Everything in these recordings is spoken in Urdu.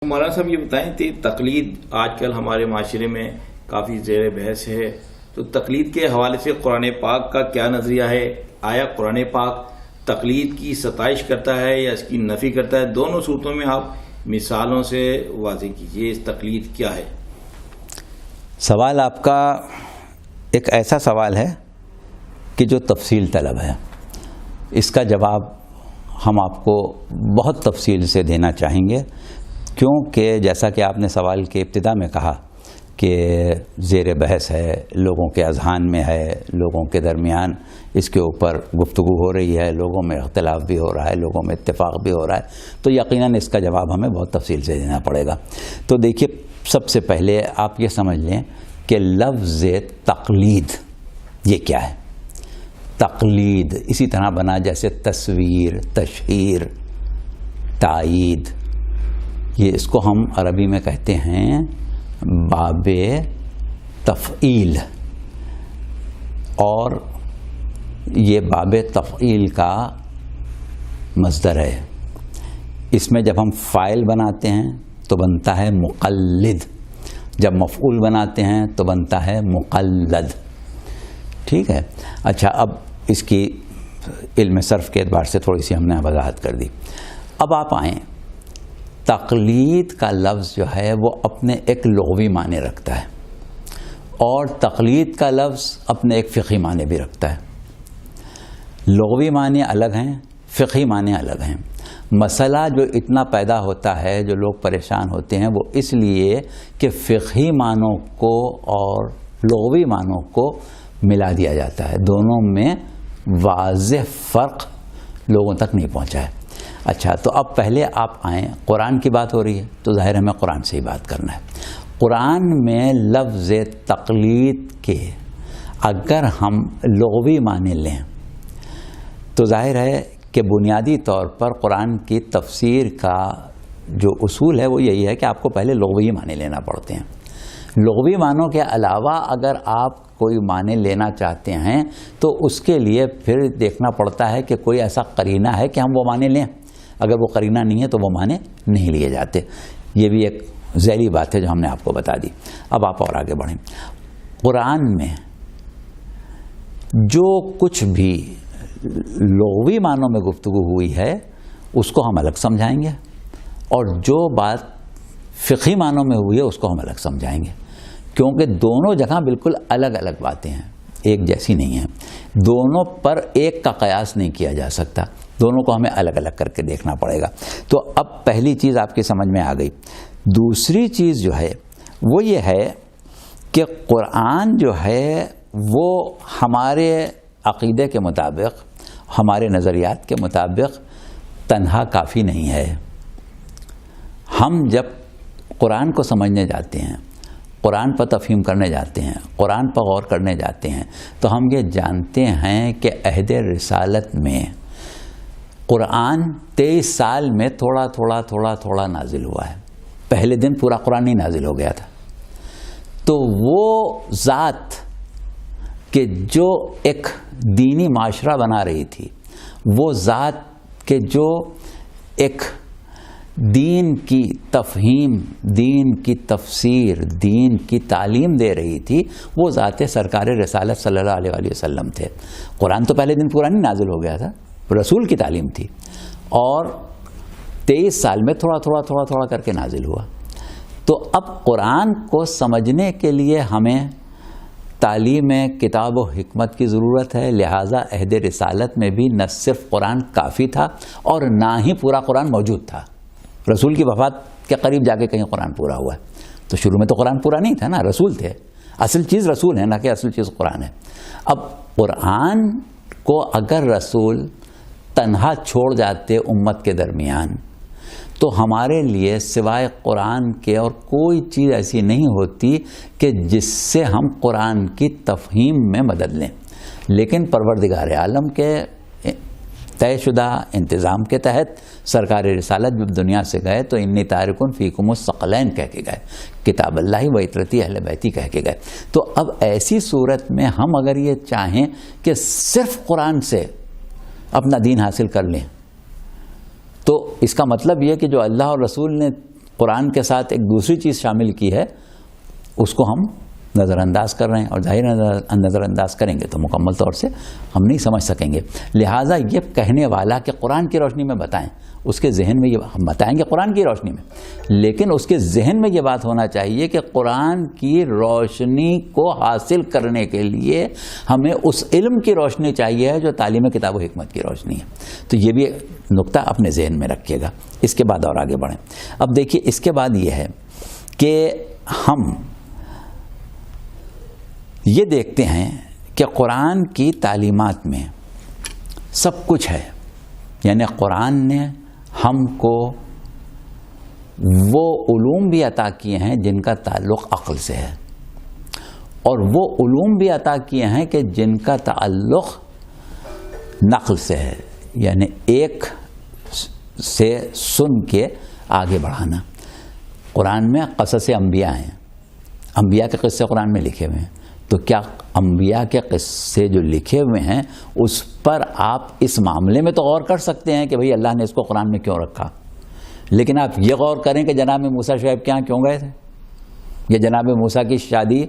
مولانا صاحب یہ بتائیں کہ تقلید آج کل ہمارے معاشرے میں کافی زیر بحث ہے، تو تقلید کے حوالے سے قرآن پاک کا کیا نظریہ ہے؟ آیا قرآن پاک تقلید کی ستائش کرتا ہے یا اس کی نفی کرتا ہے؟ دونوں صورتوں میں آپ مثالوں سے واضح کیجئے، اس تقلید کیا ہے؟ سوال آپ کا ایک ایسا سوال ہے کہ جو تفصیل طلب ہے. اس کا جواب ہم آپ کو بہت تفصیل سے دینا چاہیں گے، کیونکہ جیسا کہ آپ نے سوال کے ابتدا میں کہا کہ زیر بحث ہے، لوگوں کے اذہان میں ہے، لوگوں کے درمیان اس کے اوپر گفتگو ہو رہی ہے، لوگوں میں اختلاف بھی ہو رہا ہے، لوگوں میں اتفاق بھی ہو رہا ہے، تو یقیناً اس کا جواب ہمیں بہت تفصیل سے دینا پڑے گا. تو دیکھیے، سب سے پہلے آپ یہ سمجھ لیں کہ لفظ تقلید یہ کیا ہے. تقلید اسی طرح بنا جیسے تصویر، تشہیر، تائید. یہ اس کو ہم عربی میں کہتے ہیں باب تفعیل، اور یہ باب تفعیل کا مصدر ہے. اس میں جب ہم فاعل بناتے ہیں تو بنتا ہے مقلد، جب مفعول بناتے ہیں تو بنتا ہے مقلد. ٹھیک ہے. اچھا، اب اس کی علم صرف کے اعتبار سے تھوڑی سی ہم نے وضاحت کر دی. اب آپ آئیں، تقلید کا لفظ جو ہے وہ اپنے ایک لغوی معنی رکھتا ہے، اور تقلید کا لفظ اپنے ایک فقہی معنی بھی رکھتا ہے. لغوی معنی الگ ہیں، فقہی معنی الگ ہیں. مسئلہ جو اتنا پیدا ہوتا ہے، جو لوگ پریشان ہوتے ہیں، وہ اس لیے کہ فقہی معنوں کو اور لغوی معنوں کو ملا دیا جاتا ہے، دونوں میں واضح فرق لوگوں تک نہیں پہنچا ہے. اچھا، تو اب پہلے آپ آئیں، قرآن کی بات ہو رہی ہے تو ظاہر ہمیں قرآن سے ہی بات کرنا ہے. قرآن میں لفظ تقلید کے اگر ہم لغوی معنی لیں تو ظاہر ہے کہ بنیادی طور پر قرآن کی تفسیر کا جو اصول ہے وہ یہی ہے کہ آپ کو پہلے لغوی معنی لینا پڑتے ہیں. لغوی معنوں کے علاوہ اگر آپ کوئی معنی لینا چاہتے ہیں تو اس کے لیے پھر دیکھنا پڑتا ہے کہ کوئی ایسا قرینہ ہے کہ ہم وہ معنی لیں. اگر وہ قرینہ نہیں ہے تو وہ معنی نہیں لیے جاتے. یہ بھی ایک ذیلی بات ہے جو ہم نے آپ کو بتا دی. اب آپ اور آگے بڑھیں. قرآن میں جو کچھ بھی لغوی معنوں میں گفتگو ہوئی ہے اس کو ہم الگ سمجھائیں گے، اور جو بات فقہی معنوں میں ہوئی ہے اس کو ہم الگ سمجھائیں گے، کیونکہ دونوں جگہ بالکل الگ الگ باتیں ہیں، ایک جیسی نہیں ہیں. دونوں پر ایک کا قیاس نہیں کیا جا سکتا، دونوں کو ہمیں الگ الگ کر کے دیکھنا پڑے گا. تو اب پہلی چیز آپ کی سمجھ میں آ گئی. دوسری چیز جو ہے وہ یہ ہے کہ قرآن جو ہے وہ ہمارے عقیدے کے مطابق، ہمارے نظریات کے مطابق تنہا کافی نہیں ہے. ہم جب قرآن کو سمجھنے جاتے ہیں، قرآن پر تفہیم کرنے جاتے ہیں، قرآن پر غور کرنے جاتے ہیں، تو ہم یہ جانتے ہیں کہ عہد رسالت میں قرآن 23 سال میں تھوڑا تھوڑا تھوڑا تھوڑا نازل ہوا ہے. پہلے دن پورا قرآن نہیں نازل ہو گیا تھا. تو وہ ذات کہ جو ایک دینی معاشرہ بنا رہی تھی، وہ ذات کہ جو ایک دین کی تفہیم، دین کی تفسیر، دین کی تعلیم دے رہی تھی، وہ ذات سرکار رسالت صلی اللہ علیہ وآلہ وسلم تھے. قرآن تو پہلے دن پورا نہیں نازل ہو گیا تھا، رسول کی تعلیم تھی، اور 23 سال میں تھوڑا تھوڑا تھوڑا تھوڑا کر کے نازل ہوا. تو اب قرآن کو سمجھنے کے لیے ہمیں تعلیم کتاب و حکمت کی ضرورت ہے. لہٰذا عہد رسالت میں بھی نہ صرف قرآن کافی تھا اور نہ ہی پورا قرآن موجود تھا. رسول کی وفات کے قریب جا کے کہیں قرآن پورا ہوا ہے. تو شروع میں تو قرآن پورا نہیں تھا نا، رسول تھے. اصل چیز رسول ہے، نہ کہ اصل چیز قرآن ہے. اب قرآن کو اگر رسول تنہا چھوڑ جاتے امت کے درمیان تو ہمارے لیے سوائے قرآن کے اور کوئی چیز ایسی نہیں ہوتی کہ جس سے ہم قرآن کی تفہیم میں مدد لیں. لیکن پروردگار عالم کے طے شدہ انتظام کے تحت سرکار رسالت جب دنیا سے گئے تو انی تارکن فیکم الثقلین کہہ کے گئے، کتاب اللہ و عترتی اہل بیتی کہہ کے گئے. تو اب ایسی صورت میں ہم اگر یہ چاہیں کہ صرف قرآن سے اپنا دین حاصل کر لیں تو اس کا مطلب یہ کہ جو اللہ اور رسول نے قرآن کے ساتھ ایک دوسری چیز شامل کی ہے، اس کو ہم نظر انداز کر رہے ہیں، اور ظاہر نظر انداز کریں گے تو مکمل طور سے ہم نہیں سمجھ سکیں گے. لہٰذا یہ کہنے والا کہ قرآن کی روشنی میں بتائیں، اس کے ذہن میں یہ ہم بتائیں گے قرآن کی روشنی میں، لیکن اس کے ذہن میں یہ بات ہونا چاہیے کہ قرآن کی روشنی کو حاصل کرنے کے لیے ہمیں اس علم کی روشنی چاہیے جو تعلیم کتاب و حکمت کی روشنی ہے. تو یہ بھی نقطہ اپنے ذہن میں رکھیے گا. اس کے بعد اور آگے بڑھیں. اب دیکھیے اس کے بعد یہ ہے کہ ہم یہ دیکھتے ہیں کہ قرآن کی تعلیمات میں سب کچھ ہے، یعنی قرآن نے ہم کو وہ علوم بھی عطا کیے ہیں جن کا تعلق عقل سے ہے، اور وہ علوم بھی عطا کیے ہیں کہ جن کا تعلق نقل سے ہے، یعنی ایک سے سن کے آگے بڑھانا. قرآن میں قصص انبیاء ہیں، انبیاء کے قصے قرآن میں لکھے ہوئے ہیں. تو کیا انبیاء کے قصے جو لکھے ہوئے ہیں اس پر آپ اس معاملے میں تو غور کر سکتے ہیں کہ بھئی اللہ نے اس کو قرآن میں کیوں رکھا، لیکن آپ یہ غور کریں کہ جناب موسیٰ شعیب کے یہاں کیوں گئے تھے، یا جناب موسیٰ کی شادی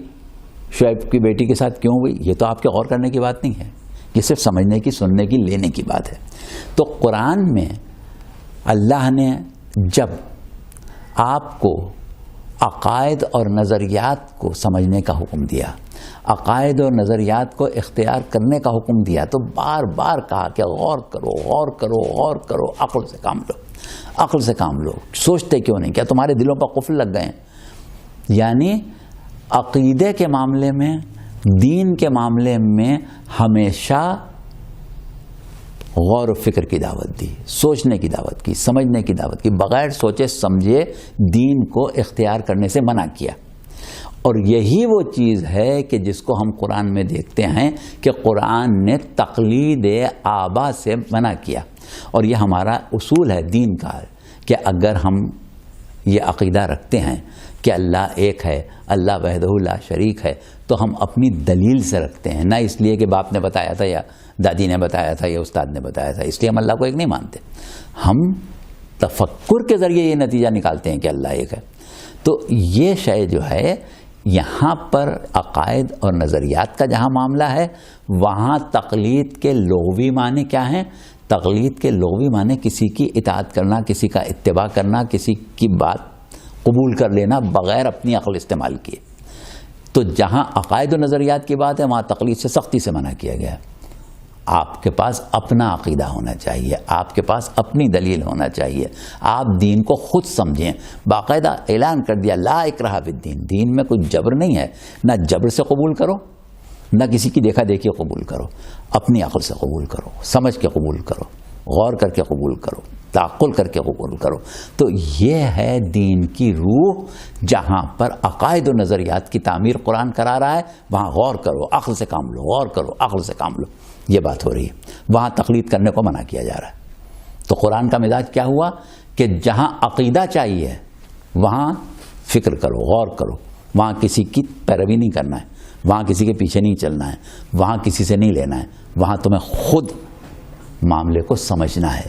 شعیب کی بیٹی کے ساتھ کیوں ہوئی، یہ تو آپ کے غور کرنے کی بات نہیں ہے، یہ صرف سمجھنے کی، سننے کی، لینے کی بات ہے. تو قرآن میں اللہ نے جب آپ کو عقائد اور نظریات کو سمجھنے کا حکم دیا، عقائد اور نظریات کو اختیار کرنے کا حکم دیا، تو بار بار کہا کہ غور کرو، غور کرو، غور کرو، عقل سے کام لو، عقل سے کام لو. سوچتے کیوں نہیں، کیا تمہارے دلوں پر قفل لگ گئے ہیں؟ یعنی عقیدے کے معاملے میں، دین کے معاملے میں ہمیشہ غور و فکر کی دعوت دی، سوچنے کی دعوت کی، سمجھنے کی دعوت کی، بغیر سوچے سمجھے دین کو اختیار کرنے سے منع کیا. اور یہی وہ چیز ہے کہ جس کو ہم قرآن میں دیکھتے ہیں کہ قرآن نے تقلید آبا سے منع کیا. اور یہ ہمارا اصول ہے دین کا کہ اگر ہم یہ عقیدہ رکھتے ہیں کہ اللہ ایک ہے، اللہ وحدہ لا شریک ہے، تو ہم اپنی دلیل سے رکھتے ہیں، نہ اس لیے کہ باپ نے بتایا تھا یا دادی نے بتایا تھا یا استاد نے بتایا تھا، اس لیے ہم اللہ کو ایک نہیں مانتے. ہم تفکر کے ذریعے یہ نتیجہ نکالتے ہیں کہ اللہ ایک ہے. تو یہ شے جو ہے یہاں پر عقائد اور نظریات کا جہاں معاملہ ہے، وہاں تقلید کے لغوی معنی کیا ہیں؟ تقلید کے لغوی معنی کسی کی اطاعت کرنا، کسی کا اتباع کرنا، کسی کی بات قبول کر لینا بغیر اپنی عقل استعمال کیے. تو جہاں عقائد و نظریات کی بات ہے وہاں تقلید سے سختی سے منع کیا گیا. آپ کے پاس اپنا عقیدہ ہونا چاہیے، آپ کے پاس اپنی دلیل ہونا چاہیے، آپ دین کو خود سمجھیں. باقاعدہ اعلان کر دیا لا اکراہ فی الدین، دین میں کوئی جبر نہیں ہے، نہ جبر سے قبول کرو، نہ کسی کی دیکھا دیکھی قبول کرو، اپنی عقل سے قبول کرو، سمجھ کے قبول کرو، غور کر کے قبول کرو، تعقل کر کے قبول کرو. تو یہ ہے دین کی روح. جہاں پر عقائد و نظریات کی تعمیر قرآن کرا رہا ہے وہاں غور کرو، عقل سے کام لو، غور کرو، عقل سے کام لو، یہ بات ہو رہی ہے. وہاں تقلید کرنے کو منع کیا جا رہا ہے. تو قرآن کا مزاج کیا ہوا کہ جہاں عقیدہ چاہیے وہاں فکر کرو، غور کرو، وہاں کسی کی پیروی نہیں کرنا ہے، وہاں کسی کے پیچھے نہیں چلنا ہے، وہاں کسی سے نہیں لینا ہے، وہاں تمہیں خود معاملے کو سمجھنا ہے،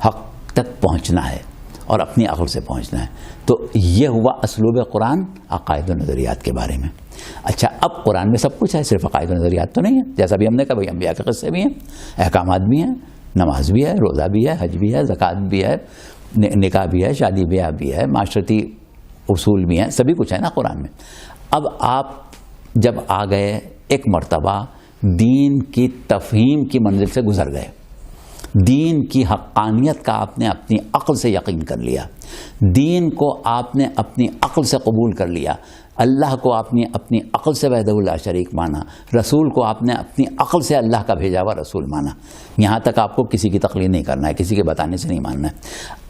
حق تک پہنچنا ہے اور اپنی عقل سے پہنچنا ہے. تو یہ ہوا اسلوب قرآن عقائد و نظریات کے بارے میں. اچھا، اب قرآن میں سب کچھ ہے، صرف عقائد و نظریات تو نہیں ہے. جیسا بھی ہم نے کہا بھائی انبیاء کے قصے بھی ہیں، احکامات بھی ہیں، نماز بھی ہے، روزہ بھی ہے، حج بھی ہے، زکوٰۃ بھی ہے، نکاح بھی ہے، شادی بیاہ بھی ہے، معاشرتی اصول بھی ہیں، سبھی کچھ ہے نا قرآن میں. اب آپ جب آ گئے ایک مرتبہ دین کی تفہیم کی منزل سے گزر گئے، دین کی حقانیت کا آپ نے اپنی عقل سے یقین کر لیا، دین کو آپ نے اپنی عقل سے قبول کر لیا، اللہ کو آپ نے اپنی عقل سے وحدہ لا شریک مانا، رسول کو آپ نے اپنی عقل سے اللہ کا بھیجا ہوا رسول مانا. یہاں تک آپ کو کسی کی تقلید نہیں کرنا ہے، کسی کے بتانے سے نہیں ماننا ہے.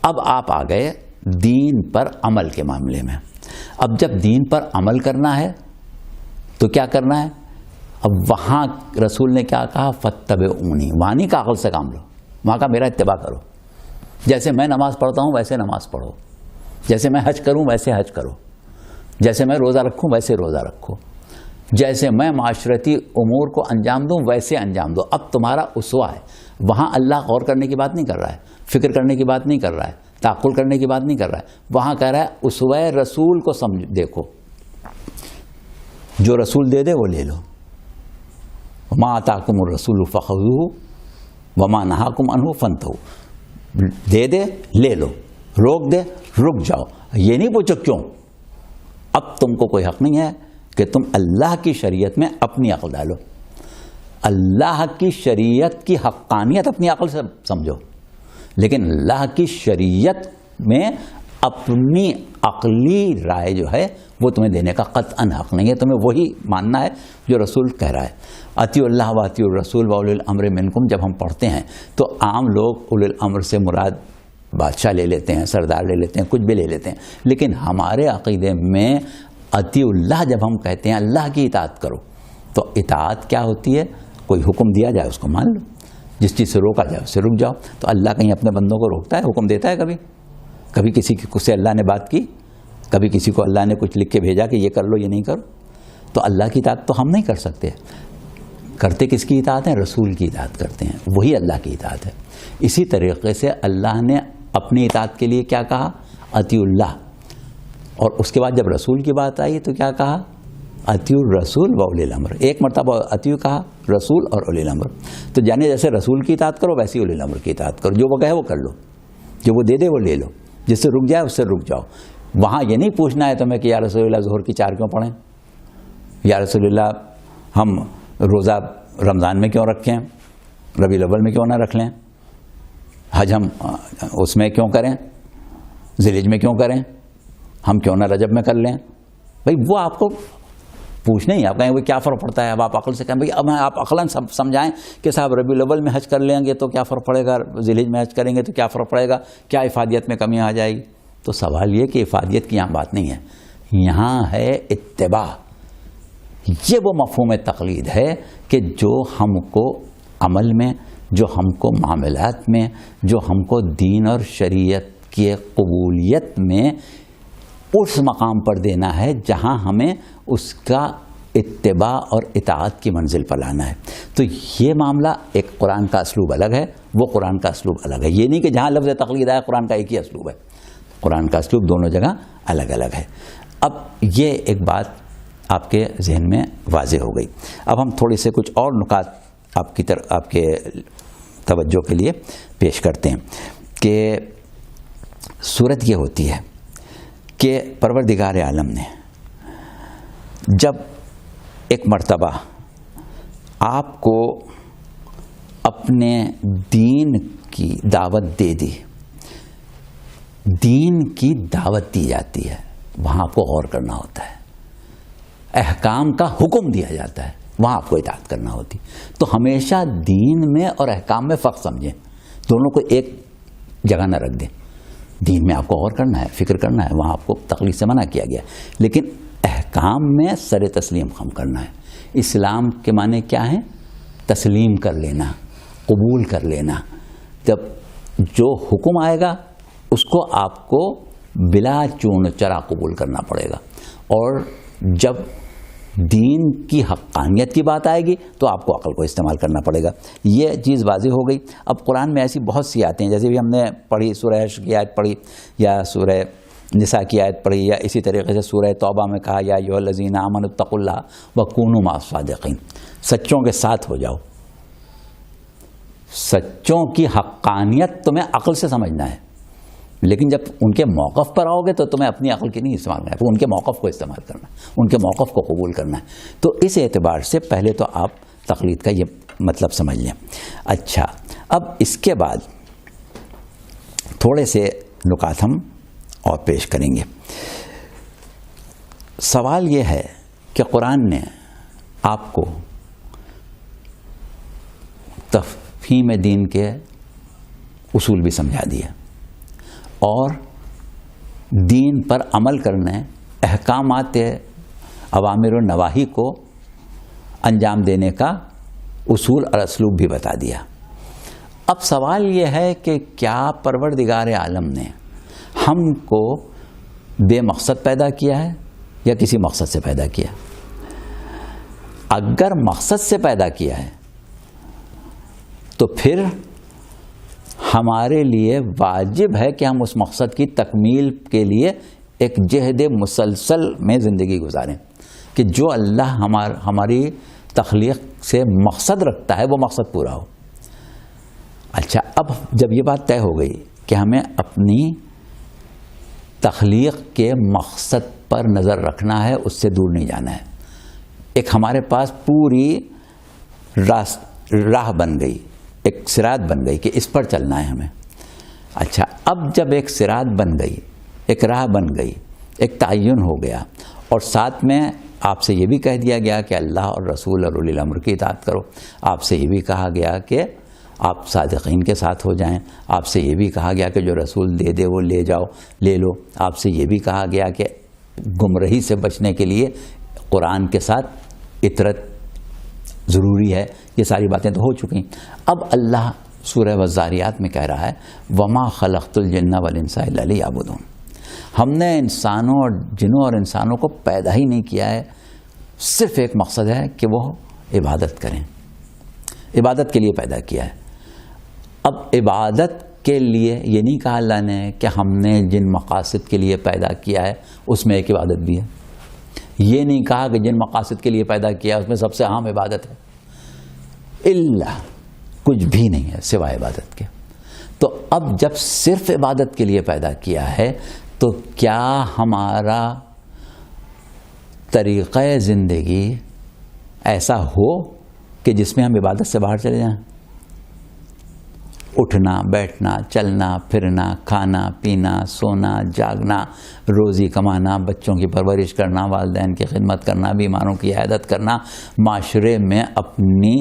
اب آپ آ گئے دین پر عمل کے معاملے میں. اب جب دین پر عمل کرنا ہے تو کیا کرنا ہے؟ اب وہاں رسول نے کیا کہا؟ فاتبعونی، وہاں نہیں کہا عقل سے کام لو، وہاں کا میرا اتباع کرو. جیسے میں نماز پڑھتا ہوں ویسے نماز پڑھو، جیسے میں حج کروں ویسے حج کرو، جیسے میں روزہ رکھوں ویسے روزہ رکھو، جیسے میں معاشرتی امور کو انجام دوں ویسے انجام دو. اب تمہارا اسوہ ہے. وہاں اللہ غور کرنے کی بات نہیں کر رہا ہے، فکر کرنے کی بات نہیں کر رہا ہے، تعقل کرنے کی بات نہیں کر رہا ہے. وہاں کہہ رہا ہے اسوہ رسول کو دیکھو، جو رسول دے دے وہ لے لو. ما آتاکم الرسول فخذوہ وما نہاکم عنہ فانتہوا. دے دے لے لو، روک دے رک جاؤ. یہ نہیں پوچھو کیوں. اب تم کو کوئی حق نہیں ہے کہ تم اللہ کی شریعت میں اپنی عقل ڈالو. اللہ کی شریعت کی حقانیت اپنی عقل سے سمجھو، لیکن اللہ کی شریعت میں اپنی عقلی رائے جو ہے وہ تمہیں دینے کا قطعاً حق نہیں ہے. تمہیں وہی ماننا ہے جو رسول کہہ رہا ہے. اطیعوا اللہ و اطیعوا الرسول و اولی الامر منکم جب ہم پڑھتے ہیں تو عام لوگ اولی الامر سے مراد بادشاہ لے لیتے ہیں، سردار لے لیتے ہیں، کچھ بھی لے لیتے ہیں. لیکن ہمارے عقیدے میں اطیعوا اللہ جب ہم کہتے ہیں اللہ کی اطاعت کرو، تو اطاعت کیا ہوتی ہے؟ کوئی حکم دیا جائے اس کو مان لو، جس چیز سے روکا جائے اس سے رک جاؤ. تو اللہ کہیں اپنے بندوں کو روکتا ہے؟ حکم دیتا ہے؟ کبھی کسی سے اللہ نے بات کی؟ کبھی کسی کو اللہ نے کچھ لکھ کے بھیجا کہ یہ کر لو یہ نہیں کرو؟ تو اللہ کی اطاعت تو ہم نہیں کر سکتے. کرتے کس کی اطاعت ہے؟ رسول کی اطاعت کرتے ہیں، وہی اللہ کی اطاعت ہے. اسی طریقے سے اللہ نے اپنی اطاعت کے لیے کیا کہا؟ اطیعوا اللہ. اور اس کے بعد جب رسول کی بات آئی تو کیا کہا؟ اطیعوا الرسول و اولی الامر. ایک مرتبہ اطیعوا کہا، رسول اور اولی الامر. تو جانے جیسے رسول کی اطاعت کرو ویسے اولی الامر کی اطاعت کرو. جو وہ کہے وہ کر لو، جو وہ دے دے وہ لے لو، جس سے رک جائے اس سے رک جاؤ. وہاں یہ نہیں پوچھنا ہے تمہیں کہ یا رسول اللہ ظہر کی 4 کیوں پڑھیں، یا رسول اللہ ہم روزہ رمضان میں کیوں رکھیں، ربیع الاول میں کیوں نہ رکھ لیں، حج ہم اس میں کیوں کریں، ذی الحجہ میں کیوں کریں، ہم کیوں نہ رجب میں کر لیں. بھائی وہ آپ کو پوچھنا ہی. آپ کہیں وہ کیا فرق پڑتا ہے؟ اب آپ عقل سے کہیں بھائی اب آپ عقلاً سمجھائیں کہ صاحب ربیع الاول میں حج کر لیں گے تو کیا فرق پڑے گا، ذی الحجہ میں حج کریں گے تو کیا فرق پڑے گا، کیا افادیت میں کمی آ جائے گی. تو سوال یہ کہ افادیت کی یہاں بات نہیں ہے، یہاں ہے اتباع. یہ وہ مفہوم تقلید ہے کہ جو ہم کو عمل میں، جو ہم کو معاملات میں، جو ہم کو دین اور شریعت کی قبولیت میں اس مقام پر دینا ہے جہاں ہمیں اس کا اتباع اور اطاعت کی منزل پر لانا ہے. تو یہ معاملہ ایک قرآن کا اسلوب الگ ہے، وہ قرآن کا اسلوب الگ ہے. یہ نہیں کہ جہاں لفظ تقلید آیا قرآن کا ایک ہی اسلوب ہے. قرآن کا اسلوب دونوں جگہ الگ الگ ہے. اب یہ ایک بات آپ کے ذہن میں واضح ہو گئی. اب ہم تھوڑی سے کچھ اور نکات آپ کے توجہ کے لیے پیش کرتے ہیں کہ صورت یہ ہوتی ہے کہ پروردگار عالم نے جب ایک مرتبہ آپ کو اپنے دین کی دعوت دے دی، دین کی دعوت دی جاتی ہے، وہاں آپ کو غور کرنا ہوتا ہے. احکام کا حکم دیا جاتا ہے، وہاں آپ کو اطاعت کرنا ہوتی. تو ہمیشہ دین میں اور احکام میں فرق سمجھیں، دونوں کو ایک جگہ نہ رکھ دیں. دین میں آپ کو غور کرنا ہے، فکر کرنا ہے، وہاں آپ کو تقلید سے منع کیا گیا. لیکن احکام میں سر تسلیم خم کرنا ہے. اسلام کے معنی کیا ہیں؟ تسلیم کر لینا، قبول کر لینا. جب جو حکم آئے گا اس کو آپ کو بلا چون چرا قبول کرنا پڑے گا. اور جب دین کی حقانیت کی بات آئے گی تو آپ کو عقل کو استعمال کرنا پڑے گا. یہ چیز واضح ہو گئی. اب قرآن میں ایسی بہت سی آیتیں ہیں، جیسے بھی ہم نے پڑھی سورہ حشر کی آیت پڑھی یا سورہ نساء کی آیت پڑھی، یا اسی طریقے سے سورہ توبہ میں کہا یا ایھا الذین آمنوا اتقوا اللہ وکونوا مع الصادقین. سچوں کے ساتھ ہو جاؤ. سچوں کی حقانیت تمہیں عقل سے سمجھنا ہے، لیکن جب ان کے موقف پر آؤ گے تو تمہیں اپنی عقل کی نہیں استعمال کرنا ہے، ان کے موقف کو استعمال کرنا ہے، ان کے موقف کو قبول کرنا ہے. تو اس اعتبار سے پہلے تو آپ تقلید کا یہ مطلب سمجھ لیں. اچھا، اب اس کے بعد تھوڑے سے نکات ہم اور پیش کریں گے. سوال یہ ہے کہ قرآن نے آپ کو تفہیم دین کے اصول بھی سمجھا دیا اور دین پر عمل کرنے، احکامات اوامر و نواہی کو انجام دینے کا اصول اور اسلوب بھی بتا دیا. اب سوال یہ ہے کہ کیا پروردگار عالم نے ہم کو بے مقصد پیدا کیا ہے یا کسی مقصد سے پیدا کیا؟ اگر مقصد سے پیدا کیا ہے تو پھر ہمارے لیے واجب ہے کہ ہم اس مقصد کی تکمیل کے لیے ایک جہد مسلسل میں زندگی گزاریں کہ جو اللہ ہماری تخلیق سے مقصد رکھتا ہے وہ مقصد پورا ہو۔ اچھا، اب جب یہ بات طے ہو گئی کہ ہمیں اپنی تخلیق کے مقصد پر نظر رکھنا ہے، اس سے دور نہیں جانا ہے، ایک ہمارے پاس پوری راہ بن گئی، ایک صراط بن گئی کہ اس پر چلنا ہے ہمیں۔ اچھا، اب جب ایک صراط بن گئی، ایک راہ بن گئی، ایک تعین ہو گیا، اور ساتھ میں آپ سے یہ بھی کہہ دیا گیا کہ اللہ اور رسول اور اولی الامر کی اطاعت کرو، آپ سے یہ بھی کہا گیا کہ آپ صادقین کے ساتھ ہو جائیں، آپ سے یہ بھی کہا گیا کہ جو رسول دے دے وہ لے جاؤ، لے لو، آپ سے یہ بھی کہا گیا کہ گمراہی سے بچنے کے لیے قرآن کے ساتھ اطرت ضروری ہے۔ یہ ساری باتیں تو ہو چکی۔ اب اللہ سورہ والذاریات میں کہہ رہا ہے وَمَا خَلَقْتُ الْجِنَّ وَالْإِنسَ إِلَّا لِيَعْبُدُونِ، ہم نے انسانوں اور جنوں اور انسانوں کو پیدا ہی نہیں کیا ہے، صرف ایک مقصد ہے کہ وہ عبادت کریں، عبادت کے لیے پیدا کیا ہے۔ اب عبادت کے لیے یہ نہیں کہا اللہ نے کہ ہم نے جن مقاصد کے لیے پیدا کیا ہے اس میں ایک عبادت بھی ہے، یہ نہیں کہا کہ جن مقاصد کے لیے پیدا کیا ہے اس میں سب سے اہم عبادت ہے، اللہ کچھ بھی نہیں ہے سوائے عبادت کے۔ تو اب جب صرف عبادت کے لیے پیدا کیا ہے تو کیا ہمارا طریقہ زندگی ایسا ہو کہ جس میں ہم عبادت سے باہر چلے جائیں؟ اٹھنا، بیٹھنا، چلنا پھرنا، کھانا پینا، سونا جاگنا، روزی کمانا، بچوں کی پرورش کرنا، والدین کی خدمت کرنا، بیماروں کی عیادت کرنا، معاشرے میں اپنی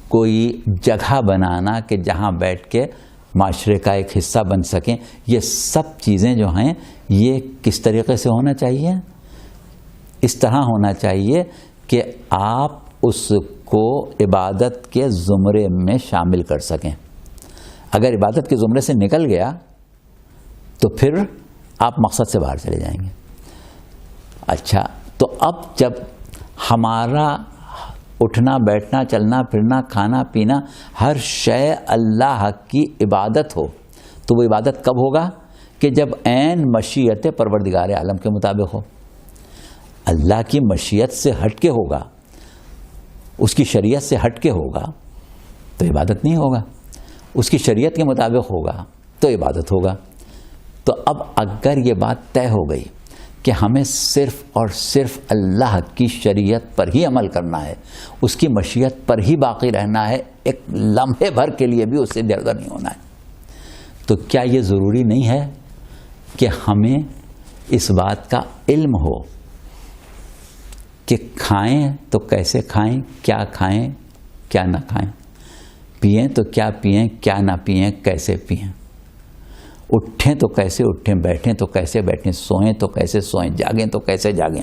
کوئی جگہ بنانا کہ جہاں بیٹھ کے معاشرے کا ایک حصہ بن سکیں، یہ سب چیزیں جو ہیں یہ کس طریقے سے ہونا چاہیے؟ اس طرح ہونا چاہیے کہ آپ اس کو عبادت کے زمرے میں شامل کر سکیں۔ اگر عبادت کے زمرے سے نکل گیا تو پھر آپ مقصد سے باہر چلے جائیں گے۔ اچھا، تو اب جب ہمارا اٹھنا بیٹھنا چلنا پھرنا کھانا پینا ہر شے اللہ کی عبادت ہو تو وہ عبادت کب ہوگا؟ کہ جب عین مشیت پروردگار عالم کے مطابق ہو۔ اللہ کی مشیت سے ہٹ کے ہوگا، اس کی شریعت سے ہٹ کے ہوگا تو عبادت نہیں ہوگا، اس کی شریعت کے مطابق ہوگا تو عبادت ہوگا۔ تو اب اگر یہ بات طے ہو گئی کہ ہمیں صرف اور صرف اللہ کی شریعت پر ہی عمل کرنا ہے، اس کی مشیت پر ہی باقی رہنا ہے، ایک لمحے بھر کے لیے بھی اس سے درگزر نہیں ہونا ہے، تو کیا یہ ضروری نہیں ہے کہ ہمیں اس بات کا علم ہو کہ کھائیں تو کیسے کھائیں، کیا کھائیں کیا نہ کھائیں، پئیں تو کیا پئیں کیا نہ پئیں، کیسے پئیں، اٹھیں تو کیسے اٹھیں، بیٹھیں تو کیسے بیٹھیں، سوئیں تو کیسے سوئیں، جاگیں تو کیسے جاگیں،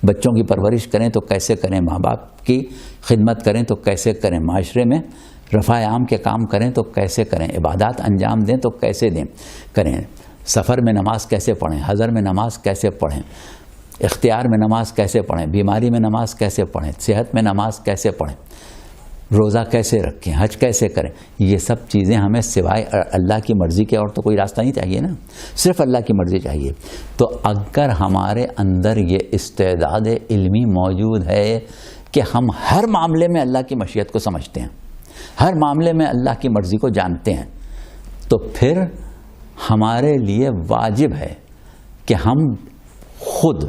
بچوں کی پرورش کریں تو کیسے کریں، ماں باپ کی خدمت کریں تو کیسے کریں، معاشرے میں رفع عام کے کام کریں تو کیسے کریں، عبادات انجام دیں تو کیسے کریں، سفر میں نماز کیسے پڑھیں، حضر میں نماز کیسے پڑھیں، اختیار میں نماز کیسے پڑھیں، بیماری میں نماز کیسے پڑھیں، صحت میں نماز کیسے پڑھیں، روزہ کیسے رکھیں، حج کیسے کریں، یہ سب چیزیں ہمیں سوائے اللہ کی مرضی کے اور تو کوئی راستہ نہیں چاہیے نا، صرف اللہ کی مرضی چاہیے۔ تو اگر ہمارے اندر یہ استعداد علمی موجود ہے کہ ہم ہر معاملے میں اللہ کی مشیت کو سمجھتے ہیں، ہر معاملے میں اللہ کی مرضی کو جانتے ہیں، تو پھر ہمارے لیے واجب ہے کہ ہم خود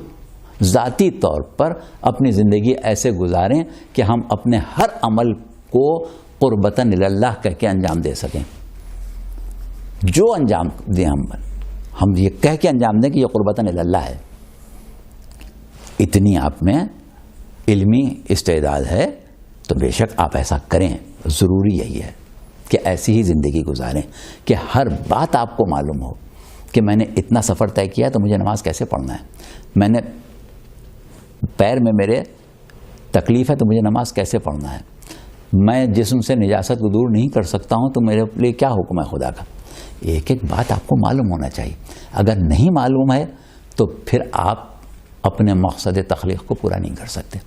ذاتی طور پر اپنی زندگی ایسے گزاریں کہ ہم اپنے ہر عمل کو قربتاً اللہ کہہ کے انجام دے سکیں، جو انجام دیں ہم یہ کہہ کے انجام دیں کہ یہ قربتاً اللہ ہے۔ اتنی آپ میں علمی استعداد ہے تو بے شک آپ ایسا کریں، ضروری یہی ہے کہ ایسی ہی زندگی گزاریں کہ ہر بات آپ کو معلوم ہو کہ میں نے اتنا سفر طے کیا تو مجھے نماز کیسے پڑھنا ہے، میں نے پیر میں میرے تکلیف ہے تو مجھے نماز کیسے پڑھنا ہے، میں جسم سے نجاست کو دور نہیں کر سکتا ہوں تو میرے لیے کیا حکم ہے خدا کا، ایک ایک بات آپ کو معلوم ہونا چاہیے۔ اگر نہیں معلوم ہے تو پھر آپ اپنے مقصد تخلیق کو پورا نہیں کر سکتے.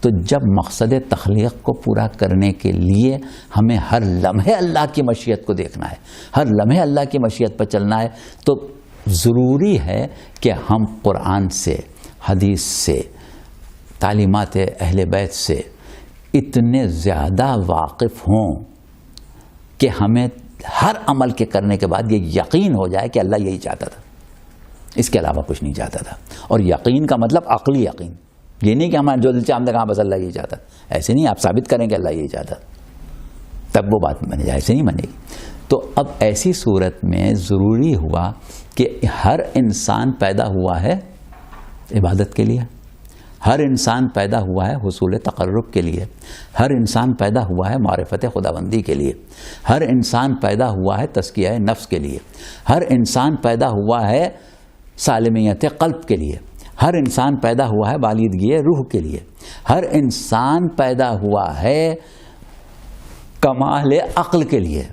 تو جب مقصد تخلیق کو پورا کرنے کے لیے ہمیں ہر لمحے اللہ کی مشیت کو دیکھنا ہے, ہر لمحے اللہ کی مشیت پر چلنا ہے, تو ضروری ہے کہ ہم قرآن سے, حدیث سے, تعلیمات اہل بیت سے اتنے زیادہ واقف ہوں کہ ہمیں ہر عمل کے کرنے کے بعد یہ یقین ہو جائے کہ اللہ یہی چاہتا تھا, اس کے علاوہ کچھ نہیں چاہتا تھا. اور یقین کا مطلب عقلی یقین, یہ نہیں کہ ہمارے جو دل سے ہم نے کہا بس اللہ یہی چاہتا, ایسے نہیں. آپ ثابت کریں کہ اللہ یہی چاہتا تب وہ بات بنے جائے, ایسے نہیں بنے گی. تو اب ایسی صورت میں ضروری ہوا کہ ہر انسان پیدا ہوا ہے عبادت کے لیے, ہر انسان پیدا ہوا ہے حصول تقرب کے لیے, ہر انسان پیدا ہوا ہے معرفت خداوندی کے لیے, ہر انسان پیدا ہوا ہے تزکیہ نفس کے لیے, ہر انسان پیدا ہوا ہے سالمیت قلب کے لیے, ہر انسان پیدا ہوا ہے بالیدگی روح کے لیے, ہر انسان پیدا ہوا ہے کمال عقل کے لیے,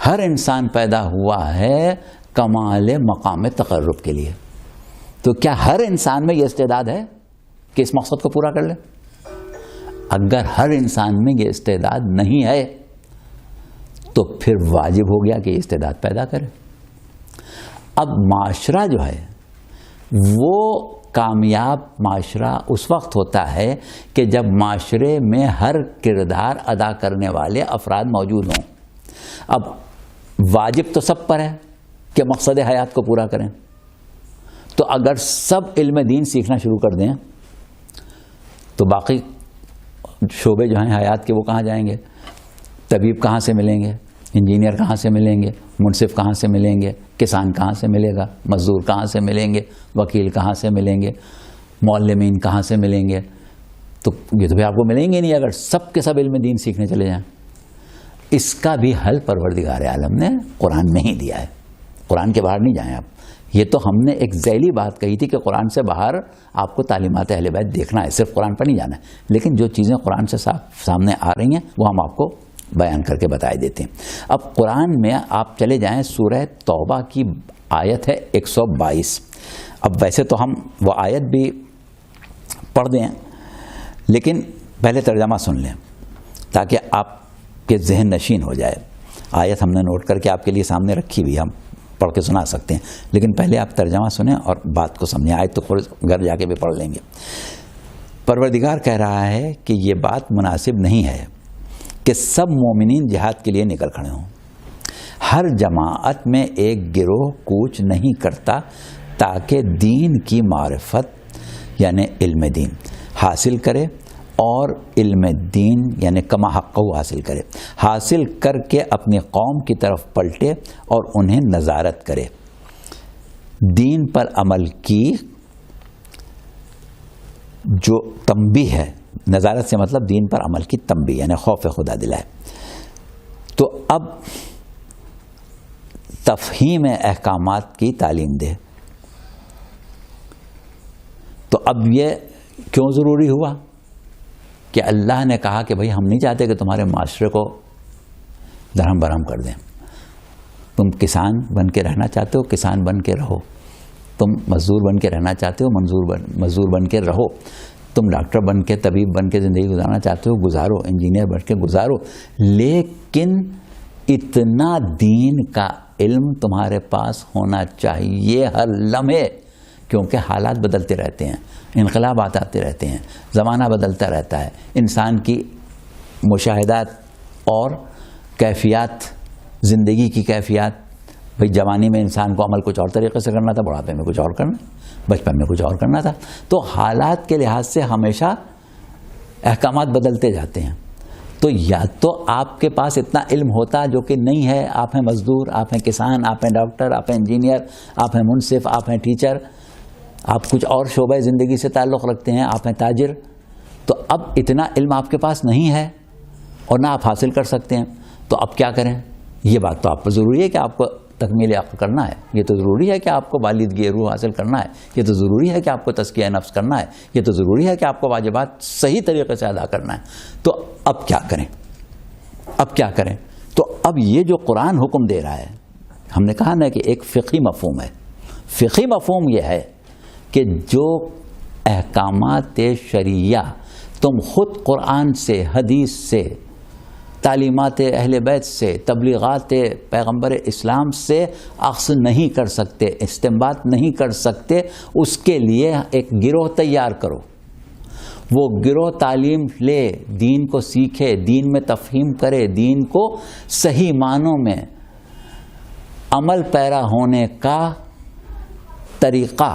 ہر انسان پیدا ہوا ہے کمال مقام تقرب کے لیے. تو کیا ہر انسان میں یہ استعداد ہے کہ اس مقصد کو پورا کر لے؟ اگر ہر انسان میں یہ استعداد نہیں ہے تو پھر واجب ہو گیا کہ یہ استعداد پیدا کرے. اب معاشرہ جو ہے وہ کامیاب معاشرہ اس وقت ہوتا ہے کہ جب معاشرے میں ہر کردار ادا کرنے والے افراد موجود ہوں. اب واجب تو سب پر ہے کہ مقصد حیات کو پورا کریں, تو اگر سب علم دین سیکھنا شروع کر دیں تو باقی شعبے جو ہیں حیات کے وہ کہاں جائیں گے؟ طبیب کہاں سے ملیں گے؟ انجینئر کہاں سے ملیں گے؟ منصف کہاں سے ملیں گے؟ کسان کہاں سے ملے گا؟ مزدور کہاں سے ملیں گے؟ وکیل کہاں سے ملیں گے؟ معلمین کہاں سے ملیں گے؟ تو یہ تو بھی آپ کو ملیں گے نہیں اگر سب کے سب علم دین سیکھنے چلے جائیں. اس کا بھی حل پروردگار عالم نے قرآن میں ہی دیا ہے, قرآن کے باہر نہیں جائیں آپ. یہ تو ہم نے ایک ذیلی بات کہی تھی کہ قرآن سے باہر آپ کو تعلیمات اہل بیت دیکھنا ہے, صرف قرآن پر نہیں جانا ہے. لیکن جو چیزیں قرآن سے سامنے آ رہی ہیں وہ ہم آپ کو بیان کر کے بتائے دیتے ہیں. اب قرآن میں آپ چلے جائیں, سورہ توبہ کی آیت ہے 122. اب ویسے تو ہم وہ آیت بھی پڑھ دیں لیکن پہلے ترجمہ سن لیں تاکہ آپ کے ذہن نشین ہو جائے. آیت ہم نے نوٹ کر کے آپ کے لیے سامنے رکھی ہوئی, ہم پڑھ کے سنا سکتے ہیں, لیکن پہلے آپ ترجمہ سنیں اور بات کو سمجھیں. آیت تو گھر جا کے بھی پڑھ لیں گے. پروردگار کہہ رہا ہے کہ یہ بات مناسب نہیں ہے کہ سب مومنین جہاد کے لیے نکل کھڑے ہوں. ہر جماعت میں ایک گروہ کوچ نہیں کرتا تاکہ دین کی معرفت یعنی علم دین حاصل کرے اور علم دین یعنی کما حقہ حاصل کرے, حاصل کر کے اپنی قوم کی طرف پلٹے اور انہیں نظارت کرے. دین پر عمل کی جو تنبیہ ہے, نظارت سے مطلب دین پر عمل کی تنبیہ یعنی خوف خدا دلائے. تو اب تفہیم احکامات کی تعلیم دے. تو اب یہ کیوں ضروری ہوا کہ اللہ نے کہا کہ بھئی ہم نہیں چاہتے کہ تمہارے معاشرے کو درہم برہم کر دیں. تم کسان بن کے رہنا چاہتے ہو, کسان بن کے رہو. تم مزدور بن کے رہنا چاہتے ہو, مزدور بن کے رہو. تم ڈاکٹر بن کے, طبیب بن کے زندگی گزارنا چاہتے ہو, گزارو. انجینئر بن کے گزارو. لیکن اتنا دین کا علم تمہارے پاس ہونا چاہیے ہر لمحے, کیونکہ حالات بدلتے رہتے ہیں, انقلابات آتے رہتے ہیں, زمانہ بدلتا رہتا ہے. انسان کی مشاہدات اور کیفیات, زندگی کی کیفیات, بھئی جوانی میں انسان کو عمل کچھ اور طریقے سے کرنا تھا, بڑھاپے میں کچھ اور کرنا, بچپن میں کچھ اور کرنا تھا. تو حالات کے لحاظ سے ہمیشہ احکامات بدلتے جاتے ہیں. تو یا تو آپ کے پاس اتنا علم ہوتا جو کہ نہیں ہے, آپ ہیں مزدور, آپ ہیں کسان, آپ ہیں ڈاکٹر, آپ ہیں انجینئر, آپ ہیں منصف, آپ ہیں ٹیچر, آپ کچھ اور شعبہ زندگی سے تعلق رکھتے ہیں, آپ ہیں تاجر. تو اب اتنا علم آپ کے پاس نہیں ہے اور نہ آپ حاصل کر سکتے ہیں, تو اب کیا کریں؟ یہ بات تو آپ پر ضروری ہے کہ آپ کو تکمیل عقل کرنا ہے, یہ تو ضروری ہے کہ آپ کو بالیدگی روح حاصل کرنا ہے, یہ تو ضروری ہے کہ آپ کو تزکیہ نفس کرنا ہے, یہ تو ضروری ہے کہ آپ کو واجبات صحیح طریقے سے ادا کرنا ہے. تو اب کیا کریں؟ اب کیا کریں؟ تو اب یہ جو قرآن حکم دے رہا ہے, ہم نے کہا نا کہ ایک فقہی مفہوم ہے. فقہی مفہوم یہ ہے کہ جو احکامات شرعیہ تم خود قرآن سے، حدیث سے، تعلیمات اہل بیت سے، تبلیغات پیغمبر اسلام سے اخذ نہیں کر سکتے، استنباط نہیں کر سکتے، اس کے لیے ایک گروہ تیار کرو. وہ گروہ تعلیم لے، دین کو سیکھے، دین میں تفہیم کرے، دین کو صحیح معنوں میں عمل پیرا ہونے کا طریقہ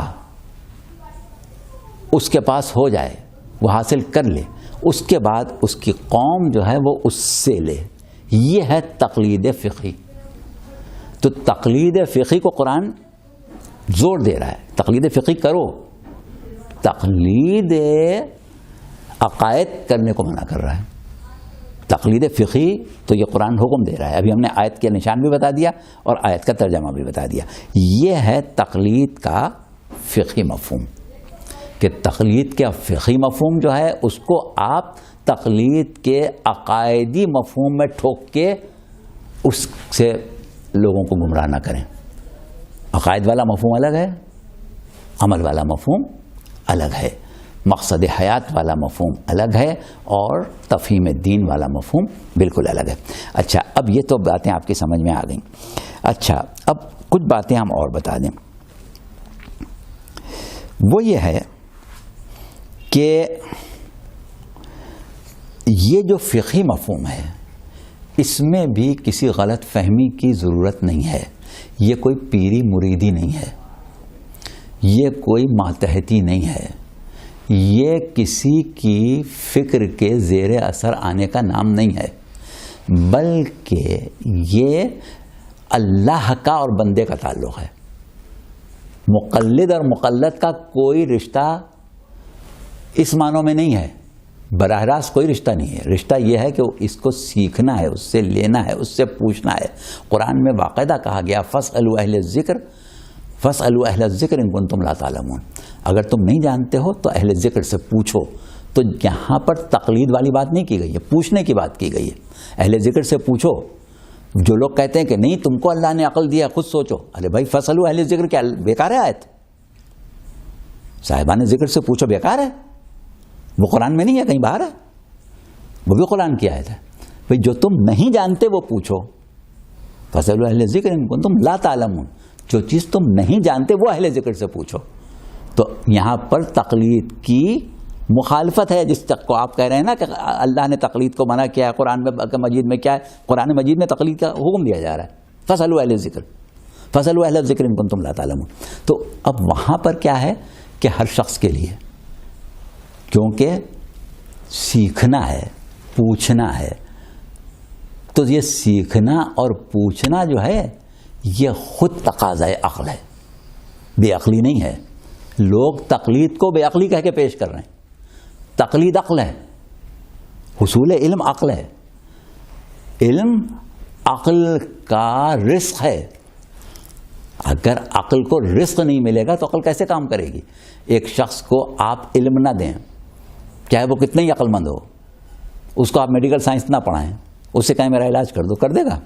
اس کے پاس ہو جائے، وہ حاصل کر لے. اس کے بعد اس کی قوم جو ہے وہ اس سے لے. یہ ہے تقلید فقہی. تو تقلید فقہی کو قرآن زور دے رہا ہے، تقلید فقہی کرو. تقلید عقائد کرنے کو منع کر رہا ہے. تقلید فقہی تو یہ قرآن حکم دے رہا ہے. ابھی ہم نے آیت کے نشان بھی بتا دیا اور آیت کا ترجمہ بھی بتا دیا. یہ ہے تقلید کا فقہی مفہوم، کہ تقلید کا فقہی مفہوم جو ہے اس کو آپ تقلید کے عقائدی مفہوم میں ٹھوک کے اس سے لوگوں کو گمراہ نہ کریں. عقائد والا مفہوم الگ ہے، عمل والا مفہوم الگ ہے، مقصد حیات والا مفہوم الگ ہے، اور تفہیم دین والا مفہوم بالکل الگ ہے. اچھا، اب یہ تو باتیں آپ کی سمجھ میں آ گئیں. اچھا، اب کچھ باتیں ہم اور بتا دیں. وہ یہ ہے کہ یہ جو فقہی مفہوم ہے اس میں بھی کسی غلط فہمی کی ضرورت نہیں ہے. یہ کوئی پیری مریدی نہیں ہے، یہ کوئی ماتحتی نہیں ہے، یہ کسی کی فکر کے زیر اثر آنے کا نام نہیں ہے، بلکہ یہ اللہ کا اور بندے کا تعلق ہے. مقلد اور مقلد کا کوئی رشتہ اس معنوں میں نہیں ہے، براہ راست کوئی رشتہ نہیں ہے. رشتہ یہ ہے کہ اس کو سیکھنا ہے، اس سے لینا ہے، اس سے پوچھنا ہے. قرآن میں باقاعدہ کہا گیا فاسألوا اہل الذکر، فاسألوا اہل الذکر ان کنتم لا تعلمون. اگر تم نہیں جانتے ہو تو اہل ذکر سے پوچھو. تو یہاں پر تقلید والی بات نہیں کی گئی ہے، پوچھنے کی بات کی گئی ہے. اہل ذکر سے پوچھو. جو لوگ کہتے ہیں کہ نہیں تم کو اللہ نے عقل دیا، خود سوچو، ارے بھائی فاسألوا اہل ذکر کیا بیکار ہے؟ آیت صاحبان ذکر سے پوچھو بیکار ہے؟ وہ قرآن میں نہیں ہے، کہیں باہر ہے، وہ بھی قرآن کی آیت ہے. بھئی جو تم نہیں جانتے وہ پوچھو. فاسألوا اہل ذکر ان کنتم لا تعلمون. جو چیز تم نہیں جانتے وہ اہل ذکر سے پوچھو. تو یہاں پر تقلید کی مخالفت ہے جس تک کو آپ کہہ رہے ہیں نا کہ اللہ نے تقلید کو منع کیا ہے. قرآن مجید میں کیا ہے؟ قرآن مجید میں تقلید کا حکم دیا جا رہا ہے، فاسألوا اہل ذکر، فاسألوا اہل ذکر ان کنتم لا تعلمون. تو اب وہاں پر کیا ہے کہ ہر شخص کے لیے، کیونکہ سیکھنا ہے، پوچھنا ہے، تو یہ سیکھنا اور پوچھنا جو ہے یہ خود تقاضۂ عقل ہے، بے عقلی نہیں ہے. لوگ تقلید کو بے عقلی کہہ کے پیش کر رہے ہیں. تقلید عقل ہے، حصول علم عقل ہے. علم عقل کا رزق ہے. اگر عقل کو رزق نہیں ملے گا تو عقل کیسے کام کرے گی؟ ایک شخص کو آپ علم نہ دیں، چاہے وہ کتنے ہی عقل مند ہو، اس کو آپ میڈیکل سائنس نہ پڑھائیں، اس سے کہیں میرا علاج کر دو، کر دے گا؟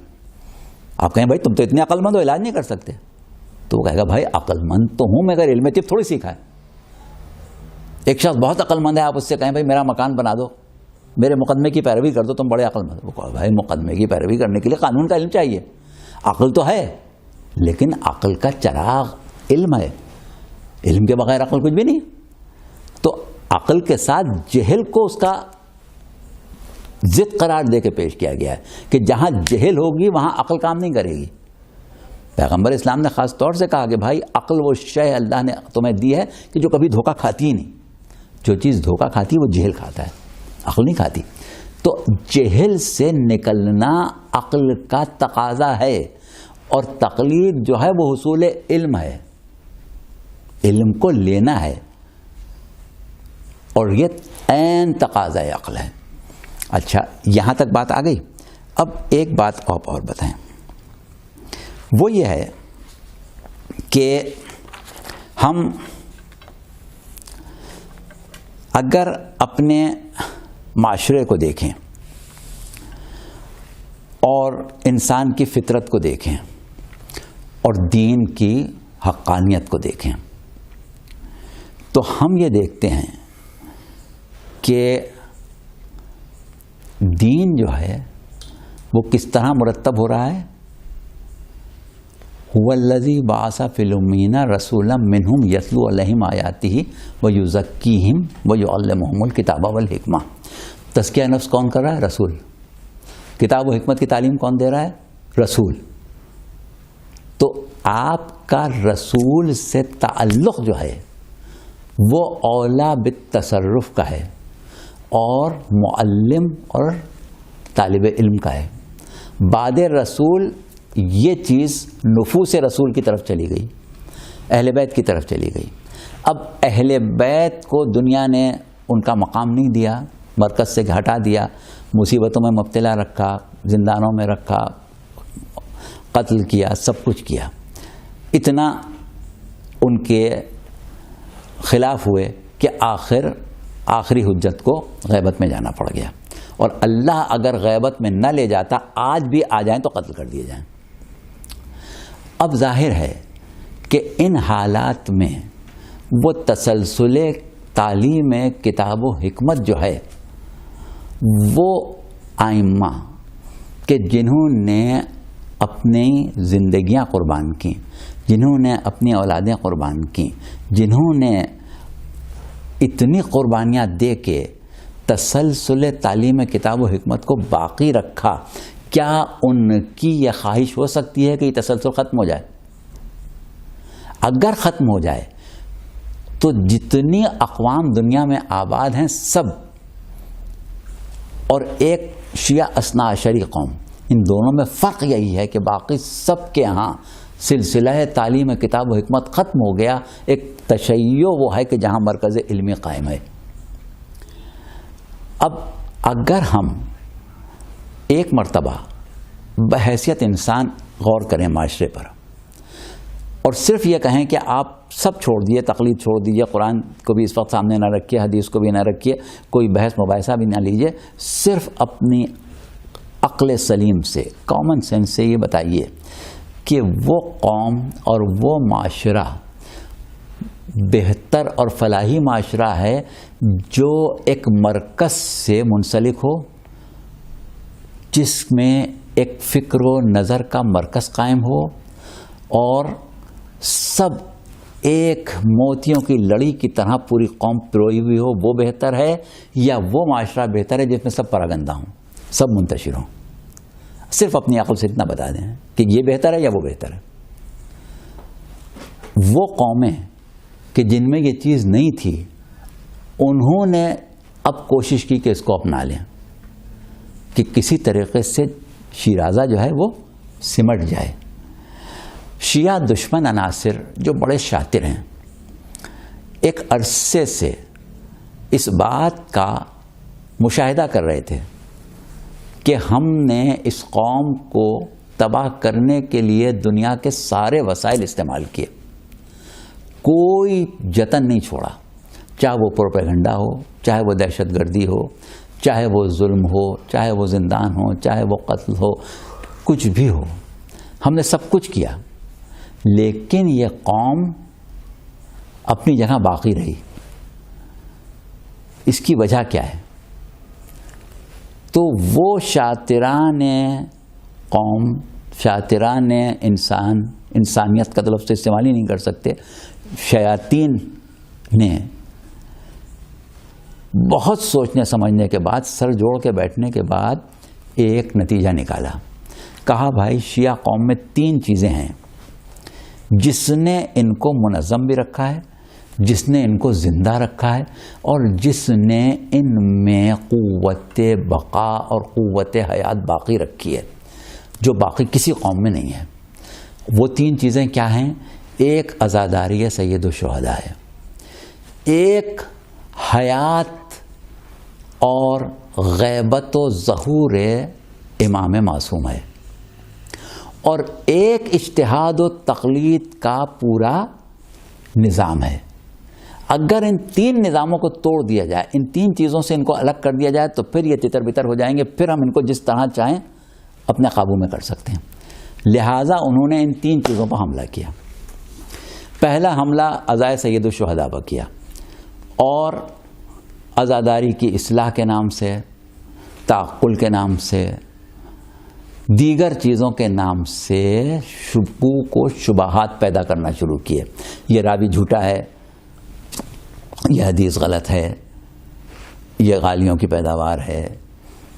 آپ کہیں بھائی تم تو اتنے عقل مند ہو، علاج نہیں کر سکتے، تو وہ کہے گا بھائی عقل مند تو ہوں مگر علم طب تھوڑی سیکھا ہے. ایک شخص بہت عقل مند ہے، آپ اس سے کہیں بھائی میرا مکان بنا دو، میرے مقدمے کی پیروی کر دو، تم بڑے عقل مند. وہ کہا بھائی مقدمے کی پیروی کرنے کے لیے قانون کا علم چاہیے. عقل تو ہے لیکن عقل کا چراغ علم ہے، علم کے بغیر عقل کچھ بھی نہیں. تو عقل کے ساتھ جہل کو اس کا ضد قرار دے کے پیش کیا گیا ہے کہ جہاں جہل ہوگی وہاں عقل کام نہیں کرے گی. پیغمبر اسلام نے خاص طور سے کہا کہ بھائی عقل وہ شے اللہ نے تمہیں دی ہے کہ جو کبھی دھوکہ کھاتی ہی نہیں. جو چیز دھوکہ کھاتی وہ جہل کھاتا ہے، عقل نہیں کھاتی. تو جہل سے نکلنا عقل کا تقاضا ہے، اور تقلید جو ہے وہ حصول علم ہے، علم کو لینا ہے، اور یہ عین تقاضا عقل ہے. اچھا، یہاں تک بات آ گئی. اب ایک بات آپ اور بتائیں، وہ یہ ہے کہ ہم اگر اپنے معاشرے کو دیکھیں اور انسان کی فطرت کو دیکھیں اور دین کی حقانیت کو دیکھیں تو ہم یہ دیکھتے ہیں کہ دین جو ہے وہ کس طرح مرتب ہو رہا ہے. هو الذی بعث فی الامیین رسولا منہم یتلو علیہم آیاتہ ویزکیہم ویعلمہم الکتاب والحکمہ. تزکیہ نفس کون کر رہا ہے؟ رسول. کتاب و حکمت کی تعلیم کون دے رہا ہے؟ رسول. تو آپ کا رسول سے تعلق جو ہے وہ اولا بالتصرف کا ہے اور معلم اور طالب علم کا ہے. بعد رسول یہ چیز نفوس رسول کی طرف چلی گئی، اہل بیت کی طرف چلی گئی. اب اہل بیت کو دنیا نے ان کا مقام نہیں دیا، مرکز سے ہٹا دیا، مصیبتوں میں مبتلا رکھا، زندانوں میں رکھا، قتل کیا، سب کچھ کیا. اتنا ان کے خلاف ہوئے کہ آخری حجت کو غیبت میں جانا پڑ گیا. اور اللہ اگر غیبت میں نہ لے جاتا، آج بھی آ جائیں تو قتل کر دیے جائیں. اب ظاہر ہے کہ ان حالات میں وہ تسلسل تعلیم کتاب و حکمت جو ہے وہ ائمہ کہ جنہوں نے اپنی زندگیاں قربان کی، جنہوں نے اپنی اولادیں قربان کی، جنہوں نے اتنی قربانیاں دے کے تسلسل تعلیم کتاب و حکمت کو باقی رکھا، کیا ان کی یہ خواہش ہو سکتی ہے کہ یہ تسلسل ختم ہو جائے؟ اگر ختم ہو جائے تو جتنی اقوام دنیا میں آباد ہیں سب، اور ایک شیعہ اثنا عشری قوم، ان دونوں میں فرق یہی ہے کہ باقی سب کے ہاں سلسلہ تعلیم کتاب و حکمت ختم ہو گیا. ایک تشیع وہ ہے کہ جہاں مرکز علمی قائم ہے. اب اگر ہم ایک مرتبہ بحیثیت انسان غور کریں معاشرے پر اور صرف یہ کہیں کہ آپ سب چھوڑ دیے، تقلید چھوڑ دیجیے، قرآن کو بھی اس وقت سامنے نہ رکھیے، حدیث کو بھی نہ رکھیے، کوئی بحث مباحثہ بھی نہ لیجیے، صرف اپنی عقل سلیم سے، کامن سینس سے یہ بتائیے کہ وہ قوم اور وہ معاشرہ بہتر اور فلاحی معاشرہ ہے جو ایک مرکز سے منسلک ہو، جس میں ایک فکر و نظر کا مرکز قائم ہو اور سب ایک موتیوں کی لڑی کی طرح پوری قوم پروئی ہوئی ہو، وہ بہتر ہے، یا وہ معاشرہ بہتر ہے جس میں سب پراگندہ ہوں، سب منتشر ہوں؟ صرف اپنی عقل سے اتنا بتا دیں کہ یہ بہتر ہے یا وہ بہتر ہے. وہ قومیں کہ جن میں یہ چیز نہیں تھی، انہوں نے اب کوشش کی کہ اس کو اپنا لیں، کہ کسی طریقے سے شیرازہ جو ہے وہ سمٹ جائے. شیعہ دشمن عناصر جو بڑے شاطر ہیں، ایک عرصے سے اس بات کا مشاہدہ کر رہے تھے کہ ہم نے اس قوم کو تباہ کرنے کے لیے دنیا کے سارے وسائل استعمال کیے، کوئی جتن نہیں چھوڑا، چاہے وہ پروپیگنڈا ہو، چاہے وہ دہشت گردی ہو، چاہے وہ ظلم ہو، چاہے وہ زندان ہو، چاہے وہ قتل ہو، کچھ بھی ہو، ہم نے سب کچھ کیا. لیکن یہ قوم اپنی جگہ باقی رہی. اس کی وجہ کیا ہے؟ تو وہ شاطران قوم، شاطران انسانیت کا لفظ استعمال ہی نہیں کر سکتے، شیاطین نے بہت سوچنے سمجھنے کے بعد، سر جوڑ کے بیٹھنے کے بعد ایک نتیجہ نکالا. کہا بھائی شیعہ قوم میں 3 چیزیں ہیں جس نے ان کو منظم بھی رکھا ہے، جس نے ان کو زندہ رکھا ہے، اور جس نے ان میں قوت بقا اور قوت حیات باقی رکھی ہے، جو باقی کسی قوم میں نہیں ہے. وہ 3 چیزیں کیا ہیں؟ ایک عزاداری سید الشہداء ہے، ایک حیات اور غیبت و ظہور امام معصوم ہے، اور ایک اجتہاد و تقلید کا پورا نظام ہے. اگر ان 3 نظاموں کو توڑ دیا جائے، ان 3 چیزوں سے ان کو الگ کر دیا جائے، تو پھر یہ تتر بتر ہو جائیں گے، پھر ہم ان کو جس طرح چاہیں اپنے قابو میں کر سکتے ہیں. لہٰذا انہوں نے ان 3 چیزوں پر حملہ کیا. پہلا حملہ عزائے سید الشہداء پر کیا. اور عزاداری کی اصلاح کے نام سے، تعقل کے نام سے، دیگر چیزوں کے نام سے شکوک و شبہات پیدا کرنا شروع کیے. یہ راوی جھوٹا ہے، یہ حدیث غلط ہے، یہ غالیوں کی پیداوار ہے،